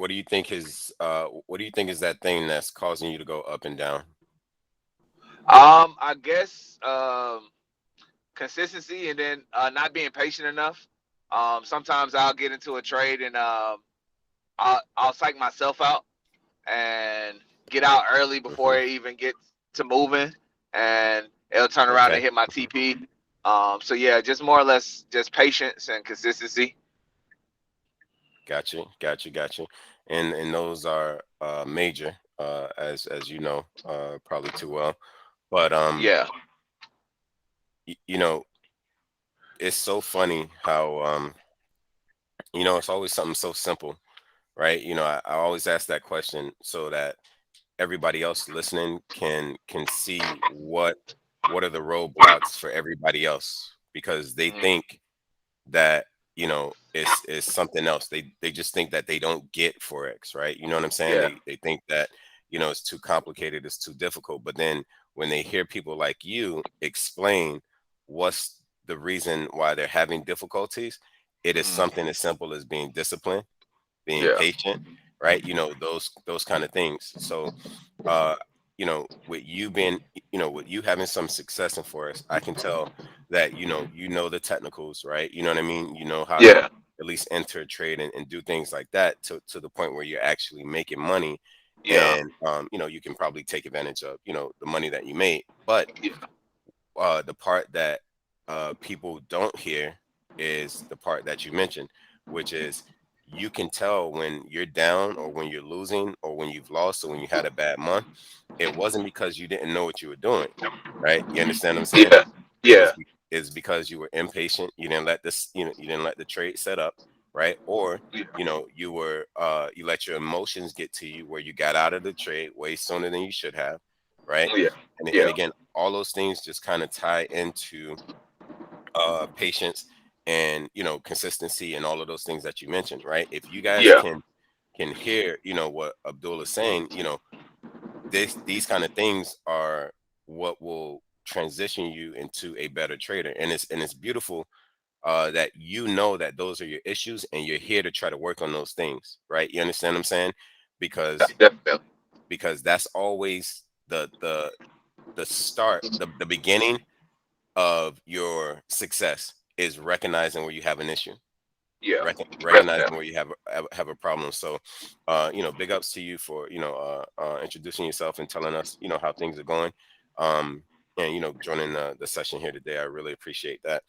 what do you think is that thing that's causing you to go up and down? I guess consistency, and then not being patient enough. Sometimes I'll get into a trade and I'll psych myself out and get out early before Hmm. it even gets to moving, and it'll turn around and Okay. hit my TP. So yeah, just more or less just patience and consistency. Got you, got you, got you. And those are major, as you know, probably too well. But Yeah. you know, it's so funny how it's always something so simple, right? I always ask that question so that everybody else listening can see what are the roadblocks for everybody else, because they Mhm. think that it's something else. They just think that they don't get Forex, right? You know what I'm saying? Yeah. They think that it's too complicated, it's too difficult. But then when they hear people like you explain what's the reason why they're having difficulties, it is Mhm. something as simple as being disciplined, being Yeah. patient, right? Those kind of things. So uh with you being, with you having some success in Forex, I can tell that the technicals, right? You know what I mean? You know how to Yeah. at least enter a trade and do things like that to the point where you're actually making money. Yeah. And you can probably take advantage of the money that you made. But Yeah. the part that people don't hear is the part that you mentioned, which is you can tell when you're down or when you're losing or when you've lost or when you had a bad month. It wasn't because you didn't know what you were doing, right? You understand what I'm saying? Yeah. It Yeah. was is because you were impatient. You didn't let this, you didn't let the trade set up, right? Or you let your emotions get to you where you got out of the trade way sooner than you should have, right? Yeah. And Yeah. again, all those things just kind of tie into patience and consistency and all of those things that you mentioned, right? If you guys Yeah. can hear what Abdul is saying, these kind of things are what will transition you into a better trader. And it's beautiful that that those are your issues and you're here to try to work on those things, right? You understand what I'm saying? because Definitely. because that's always the start, the beginning of your success is recognizing where you have an issue, Yeah. recognizing Definitely. where you have a problem. So big ups to you for introducing yourself and telling us how things are going, um and joining the session here today. I really appreciate that.